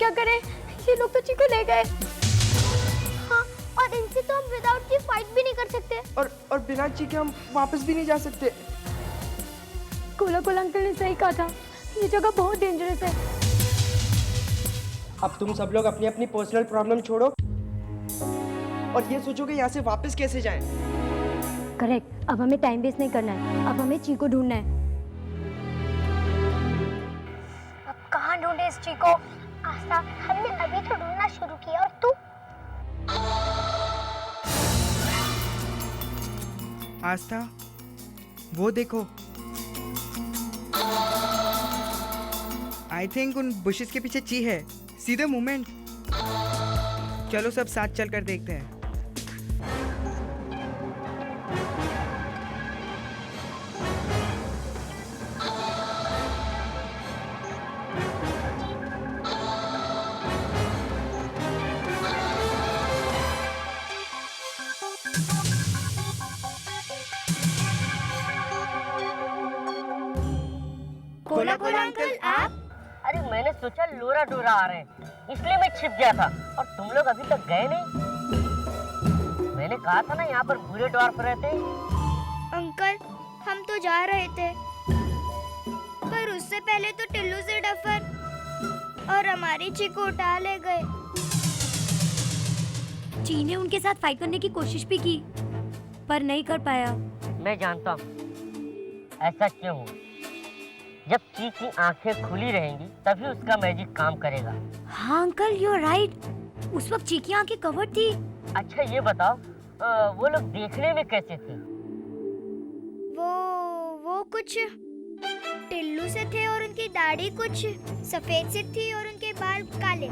क्या करें? ये लोग तो चीकू ले गए। हाँ, और इनसे तो हम विदाउट ची फाइट भी नहीं कर सकते। और बिना ची के हम वापस भी नहीं जा सकते। कोलाकुल अंकल ने सही कहा था, ये जगह बहुत डेंजरस है। अब तुम सब लोग अपनी अपनी पर्सनल प्रॉब्लम छोड़ो और ये सोचो कि यहाँ से वापस कैसे जाएं। करेक्ट, अब हमें टाइम वेस्ट नहीं करना है, अब हमें चीकू ढूंढना है। अब कहाँ ढूंढे इस चीकू? आस्था, हमने अभी तो ढूंढना शुरू किया और तू? आस्था, वो देखो। आई थिंक उन बुशेस के पीछे ची है। सीधे मूवमेंट। चलो सब साथ चलकर देखते हैं। कोलाकुल अंकल, आप? अरे मैंने सोचा लोरा डोरा आ रहे हैं, इसलिए मैं छिप गया था और तुम लोग अभी तक गए नहीं। मैंने कहा था ना यहाँ पर बुरे डॉर्फ रहते हैं। अंकल, हम तो जा रहे थे, पर उससे पहले तो टिल्लू से डफर और हमारी चीकू उठा ले गए। ची ने उनके साथ फाइट करने की कोशिश भी की, पर नहीं कर पाया। मैं जानता हूँ ऐसा क्यों हुआ। जब ची की आंखें खुली रहेंगी तभी उसका मैजिक काम करेगा। हाँ अंकल, यू आर राइट। उस वक्त ची की आंखें कवर्ड थी। अच्छा ये बताओ, वो लोग देखने में कैसे थे? वो कुछ टिल्लू से थे और उनकी दाढ़ी कुछ सफेद से थी और उनके बाल काले।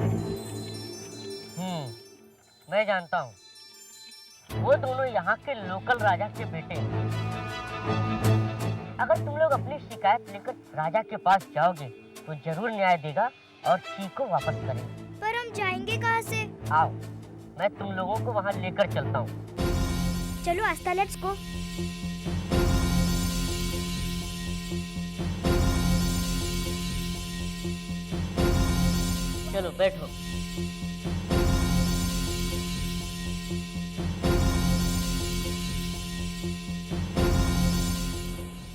मैं जानता हूँ। वो दोनों यहाँ के लोकल राजा के बेटे हैं। अगर तुम लोग अपनी शिकायत लेकर राजा के पास जाओगे तो जरूर न्याय देगा और ची को वापस करेगा। पर हम जाएंगे कहाँ से? आओ, मैं तुम लोगों को वहाँ लेकर चलता हूँ। चलो आस्था, लेट्स गो। चलो बैठो।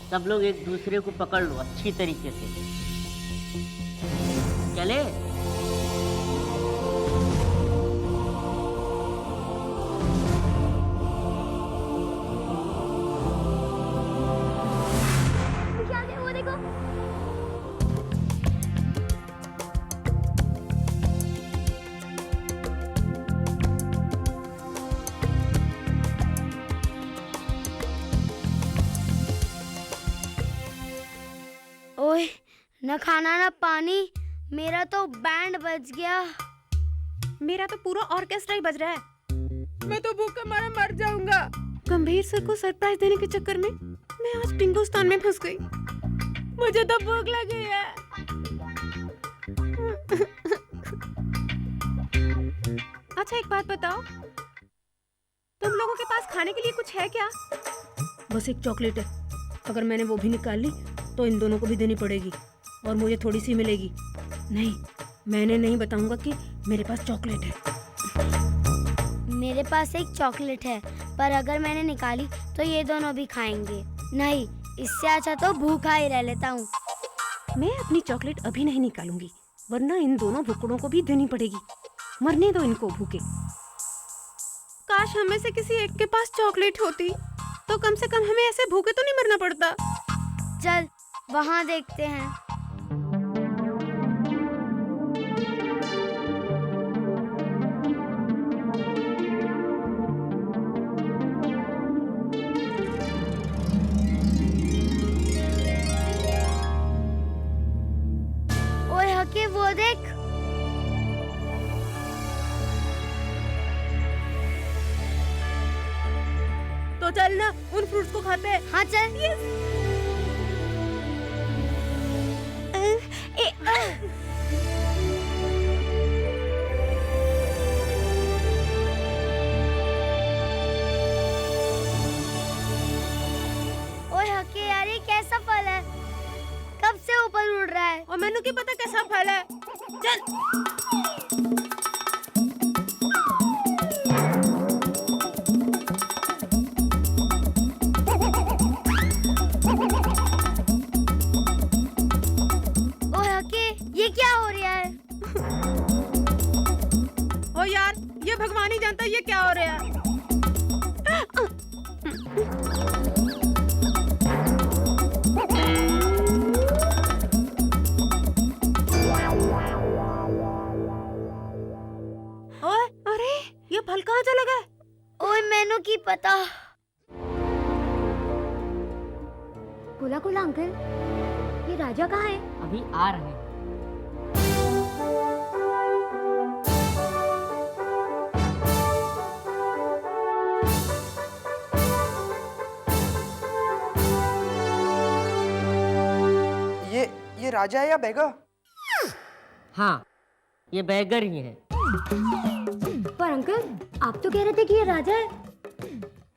सब लोग एक दूसरे को पकड़ लो अच्छी तरीके से। चले? वो देखो। ओए, न खाना न पानी, मेरा तो बैंड बज गया। मेरा तो पूरा ऑर्केस्ट्रा ही बज रहा है। मैं तो भूख के मारे मर जाऊंगा। गंभीर सर को सरप्राइज देने के चक्कर में मैं आज टिंगुस्तान में फंस गई। मुझे तो भूख लगी है। अच्छा एक बात बताओ, तुम लोगों के पास खाने के लिए कुछ है क्या? बस एक चॉकलेट है, अगर मैंने वो भी निकाल ली तो इन दोनों को भी देनी पड़ेगी और मुझे थोड़ी सी मिलेगी। नहीं, मैंने नहीं बताऊंगा कि मेरे पास चॉकलेट है। मेरे पास एक चॉकलेट है, पर अगर मैंने निकाली तो ये दोनों भी खाएंगे। नहीं, इससे अच्छा तो भूखा ही रह लेता हूँ। मैं अपनी चॉकलेट अभी नहीं निकालूंगी, वरना इन दोनों भुक्कड़ों को भी देनी पड़ेगी। मरने दो इनको भूखे। काश हमें से किसी एक के पास चॉकलेट होती तो कम से कम हमें ऐसे भूखे तो नहीं मरना पड़ता। चल वहाँ देखते हैं। ओए हके, वो देख। तो चल ना उन फ्रूट्स को खाते हैं। हाँ चल। ओए हके यार, ये कैसा फल है? कब से ऊपर उड़ रहा है? और मैंने क्या पता कैसा फल है। चल। ओए हके, ये क्या हो रहा है? ओ यार, ये भगवान ही जानता है ये क्या हो रहा है। ओए, अरे ये फल कहाँ चला गया? ओए मैनू की पता। कोला कोला अंकल, ये राजा कहाँ है? अभी आ रहे हैं। ये राजा है या बैगा? हाँ, ये बैगर ही है। पर अंकल, आप तो कह रहे थे कि ये राजा है।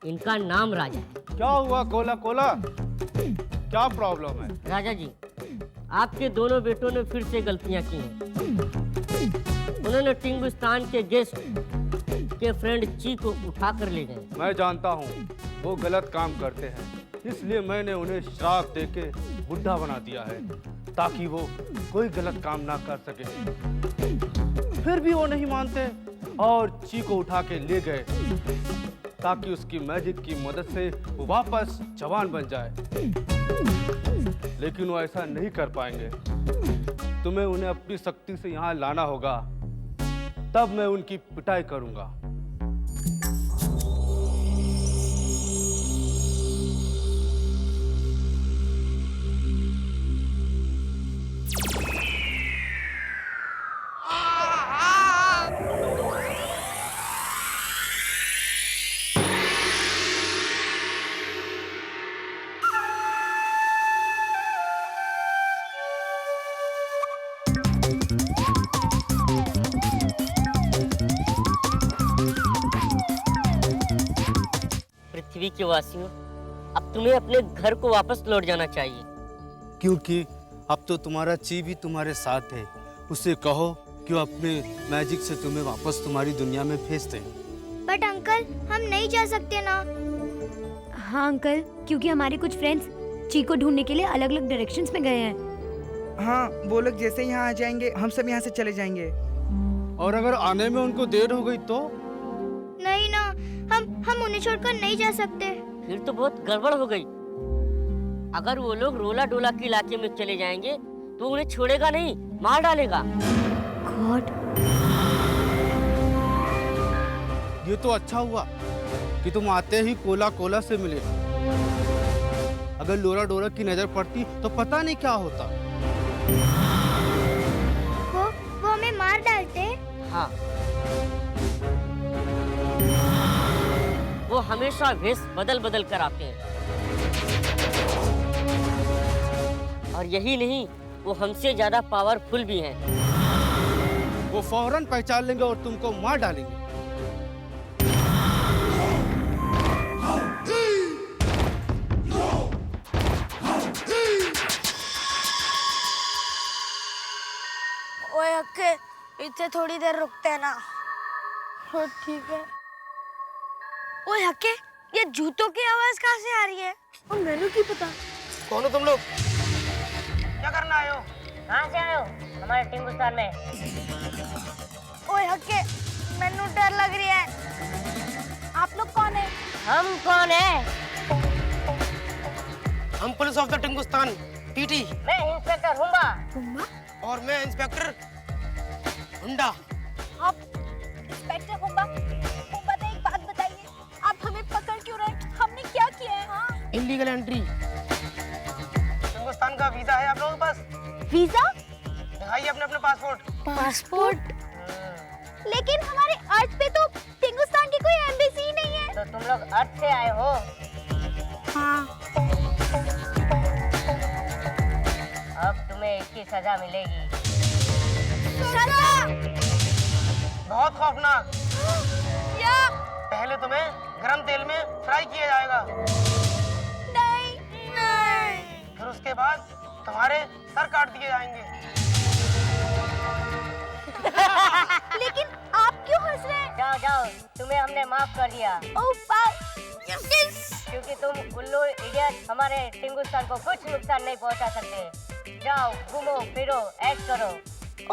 इनका नाम राजा है। क्या हुआ कोला कोला? क्या प्रॉब्लम है? राजा जी, आपके दोनों बेटों ने फिर से गलतियां की हैं। उन्होंने टिंगुस्तान के गेस्ट के फ्रेंड ची को उठा कर ले गए। मैं जानता हूँ वो गलत काम करते हैं, इसलिए मैंने उन्हें श्राप देके बुढ़ा बना दिया है ताकि वो कोई गलत काम ना कर सके। फिर भी वो नहीं मानते और ची को उठा के ले गए ताकि उसकी मैजिक की मदद से वो वापस जवान बन जाए। लेकिन वो ऐसा नहीं कर पाएंगे। तुम्हें उन्हें अपनी शक्ति से यहाँ लाना होगा, तब मैं उनकी पिटाई करूंगा। पृथ्वी के वासियों, अब तुम्हें अपने घर को वापस लौट जाना चाहिए। क्योंकि अब तो तुम्हारा ची भी तुम्हारे साथ है। उसे कहो कि वो अपने मैजिक से तुम्हें वापस तुम्हारी दुनिया में भेज दे। बट अंकल, हम नहीं जा सकते ना। हाँ अंकल, क्योंकि हमारे कुछ फ्रेंड्स ची को ढूंढने के लिए अलग अलग डायरेक्शंस में गए हैं। हाँ, वो लोग जैसे ही यहाँ आ जाएंगे हम सब यहाँ से चले जाएंगे। और अगर आने में उनको देर हो गई तो? नहीं ना, हम उन्हें छोड़कर नहीं जा सकते। फिर तो बहुत गड़बड़ हो गई। अगर वो लोग रोला डोला के इलाके में चले जाएंगे तो उन्हें छोड़ेगा नहीं, मार डालेगा। गॉड, ये तो अच्छा हुआ कि तुम आते ही कोला कोला से मिले। अगर लोरा डोरा की नजर पड़ती तो पता नहीं क्या होता। वो हमें मार डालते। हाँ, वो हमेशा वेश बदल बदल कर आते हैं। और यही नहीं, वो हमसे ज्यादा पावरफुल भी हैं। वो फौरन पहचान लेंगे और तुमको मार डालेंगे। ओए हक्के, इतने थोड़ी देर रुकते हैं ना। हाँ ठीक है। ओए हक्के, ये जूतों की आवाज कहाँ से आ रही है? और मैनू की पता। कौन हो तुम लोग? क्या करना आए हो? कहाँ से आए हो? हमारे टिंगुस्तान में। ओए हक्के, मैनू डर लग रही है। आप लोग कौन है? हम कौन है? हम पुलिस ऑफ द टिंगुस्तान, पीटी। मैं इंस्पेक्टर हुम्बा। और मैं इंस्पेक्टर हुंडा। आप इंस्पेक्टर हुम्बा, एक बात बताइए, आप हमें पकड़ क्यों रहे? हमने क्या किया है? हाँ? Illegal entry. टिंगुस्तान का वीजा है आप लोगों के पास? वीजा? दिखाइए अपने अपने पासपोर्ट। पासपोर्ट? लेकिन हमारे अर्थ पे तो टिंगुस्तान की कोई एम्बेसी नहीं है। तो तुम लोग अर्थ से आए हो? हाँ। अब तुम्हें इसकी सजा मिलेगी। सजा? बहुत खौफनाक। क्या? पहले तुम्हें गरम तेल में फ्राई किया जाएगा। नहीं। फिर उसके बाद तुम्हारे सर काट दिए जाएंगे। लेकिन आप क्यों हंस रहे हैं? जाओ जाओ, तुम्हें हमने माफ कर दिया ओह वाह, यस। क्योंकि तुम उल्लू इडियट हमारे टिंगुस्तान को कुछ नुकसान नहीं पहुंचा सकते। जाओ घूमो फिरो ऐश करो।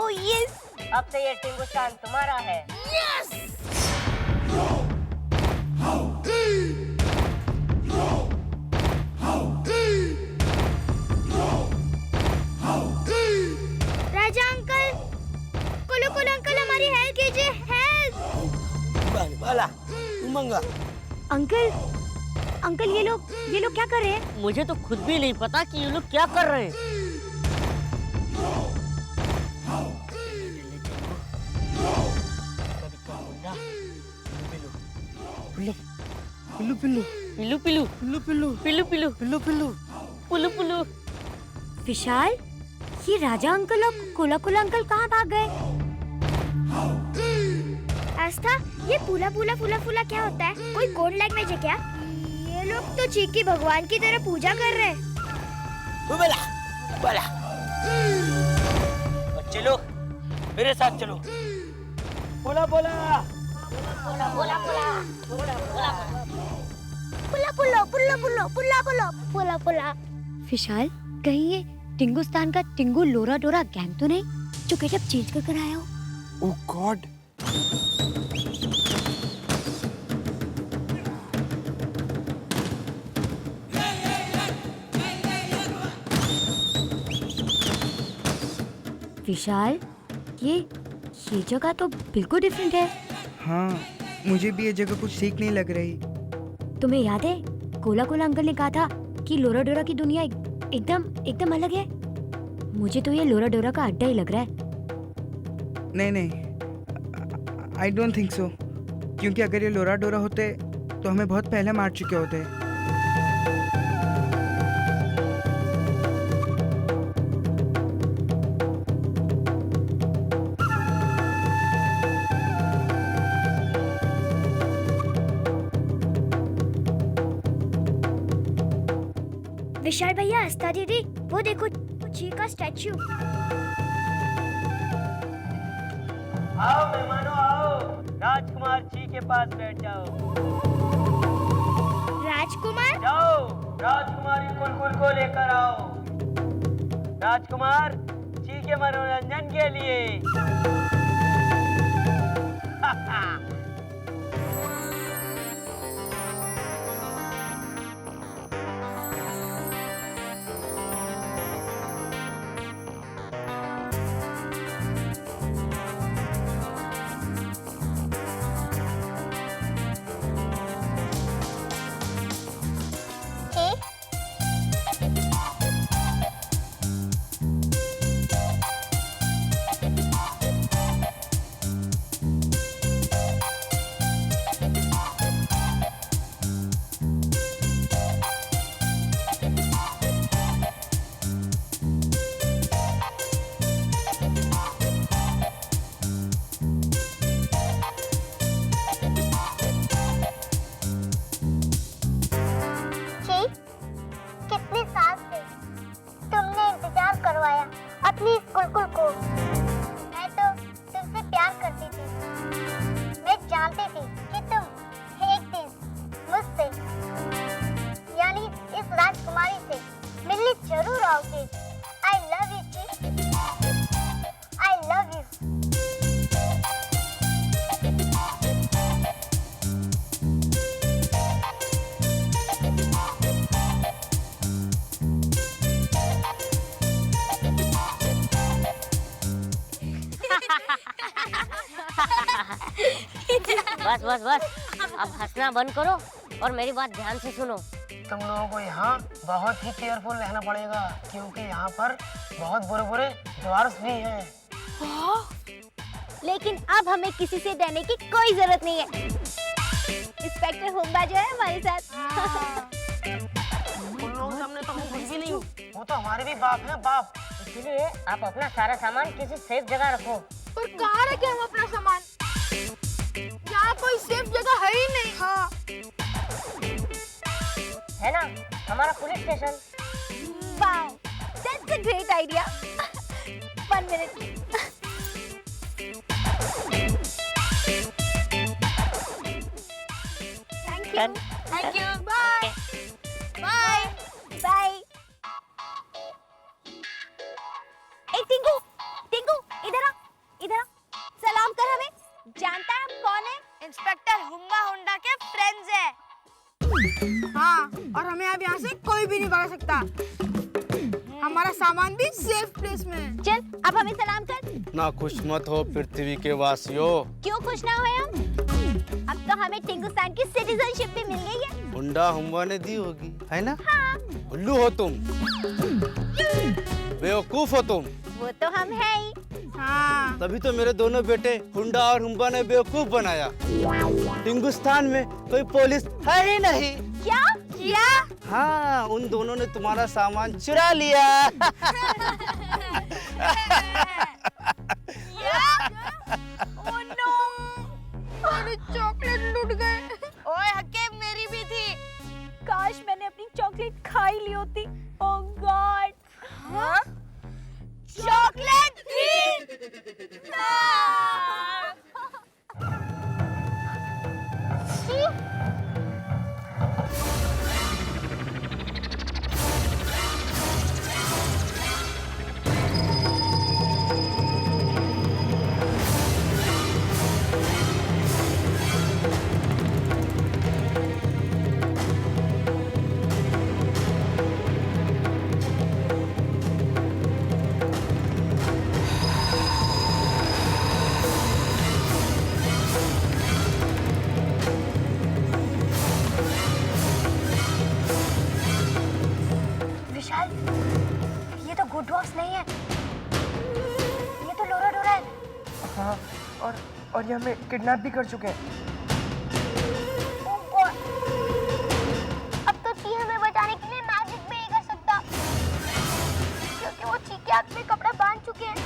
ओह यस, अब से ये टिंगुस्तान तुम्हारा है। यस। राजा अंकल, कुलू कुलू अंकल हमारी हेल्प कीजिए, हेल्प। वाला उमंगा अंकल अंकल ये लोग क्या कर रहे हैं? मुझे तो खुद भी नहीं पता कि ये लोग क्या कर रहे हैं। पिल्लू पिल्लू पिल्लू पिल्लू पिल्लू पिल्लू पिल्लू पिल्लू पिल्लू पिल्लू पुलू पुलू। विशाल, ये राजा अंकल और कोला कोला अंकल कहाँ भाग गए? आस्था, ये फूला फूला फूला फूला क्या होता है? कोई कोड लैंग्वेज है क्या? ये लोग तो चीकी भगवान की तरह पूजा कर रहे हैं। बोला बोला बच्चे लोग मेरे साथ चलो। बोला बोला पुला पुला पुला पुला पुला पुला पुला। विशाल, कहीं ये टिंगुस्तान का टिंगू लोरा डोरा गैंग तो नहीं जो गेटअप चेंज कर आया हो? ओह गॉड। विशाल, ये जगह तो बिल्कुल डिफरेंट है। हाँ, मुझे भी ये जगह कुछ ठीक नहीं लग रही। तुम्हें याद है कोला कोला अंकल ने कहा था कि लोरा डोरा की दुनिया एकदम अलग है? मुझे तो ये लोरा डोरा का अड्डा ही लग रहा है। नहीं, आई डोंट थिंक सो, क्योंकि अगर ये लोरा डोरा होते तो हमें बहुत पहले मार चुके होते। विशाल भैया, आस्था दीदी, वो देखो ची का स्टैचू। आओ मेहमानों आओ, राजकुमार जी के पास बैठ जाओ। राजकुमार? जाओ राजकुमारी कुलकुल को लेकर आओ। राजकुमार जी के मनोरंजन के लिए। अपनी इस कुलकुल को। मैं तो तुमसे प्यार करती थी। मैं जानती थी कि तुम एक दिन मुझसे यानी इस राजकुमारी से मिलने जरूर आओगे। I love you, ची। I love you। बस बस बस, अब हंसना बंद करो और मेरी बात ध्यान से सुनो। तुम लोगों को यहाँ बहुत ही केयरफुल रहना पड़ेगा, क्योंकि यहाँ पर बहुत बुरे बुरे ड्वार्फ्स भी हैं। लेकिन अब हमें किसी से डरने की कोई जरूरत नहीं है। इंस्पेक्टर होम्बा जो है हमारे साथ। उन लोगों के सामने तो हम कुछ भी नहीं, वो तो हमारे भी बाप हैं, बाप। इसलिए आप अपना सारा सामान किसी सेफ जगह रखो। पर कहाँ रखे हम अपना सामान? यहाँ कोई सेफ जगह है ही नहीं। हाँ। है ना हमारा police station. Wow, that's a great idea। 1 minute। Done thank you bye bye bye. ए टिंकू, टिंकू इधर आ, सलाम कर हमें। जानता है हम कौन है? इंस्पेक्टर हुंगा हुंडा के फ्रेंड्स है। हाँ, और हमें अब यहाँ से कोई भी नहीं भगा सकता। हमारा सामान भी सेफ प्लेस में है। चल अब हमें सलाम कर। ना खुश मत हो पृथ्वी के वासियों। क्यों खुश ना हुए हम? अब तो हमें टिंकुस्तान की सिटीजनशिप भी मिल गई है। हुंडा हुम्बा ने दी होगी, है ना? हाँ। उल्लू हो तुम, बेवकूफ हो तुम। वो तो हम है ही। हाँ। तभी तो मेरे दोनों बेटे हुंडा और हुम्बा ने बेवकूफ बनाया। हिंदुस्तान में कोई पुलिस है ही नहीं। क्या? हाँ, उन दोनों ने तुम्हारा सामान चुरा लिया। ओह नो, मेरी चॉकलेट लूट गए। ओए हके, मेरी भी थी। काश मैंने अपनी चॉकलेट खाई ली होती। ओह गॉड। हाँ? चॉकलेट थी। विशाल, ये तो गुड बॉस नहीं है, ये तो लोरा डोरा है। हाँ, और ये हमें किडनैप भी कर चुके हैं। Oh God! अब तो ची हमें बचाने के लिए मैजिक भी नहीं कर सकता, क्योंकि वो ची के हाथ में कपड़ा बांध चुके हैं।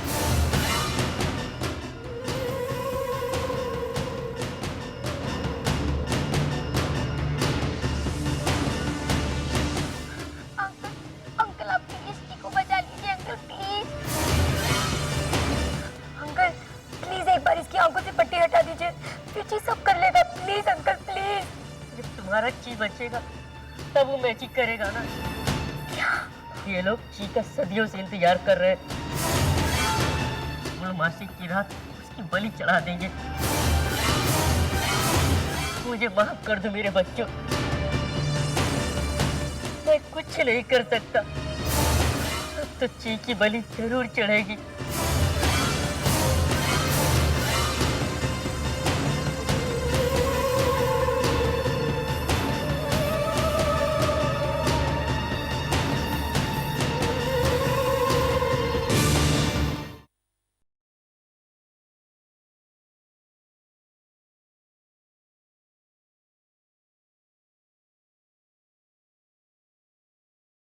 अंकल आप प्लीज ची को बचा लीजिए अंकल, प्लीज। अंकल प्लीज एक बार इसकी आंखों से पट्टी हटा दीजिए, फिर ची सब कर लेगा। Please uncle please. जब तुम्हारा ची बचेगा तब वो मैजिक करेगा ना। क्या? ये लोग ची का सदियों से इंतजार कर रहे हैं। पूर्णमासी की रात उसकी बलि चढ़ा देंगे। मुझे माफ कर दो मेरे बच्चों, मैं कुछ नहीं कर सकता। अब तो ची की बलि जरूर चढ़ेगी।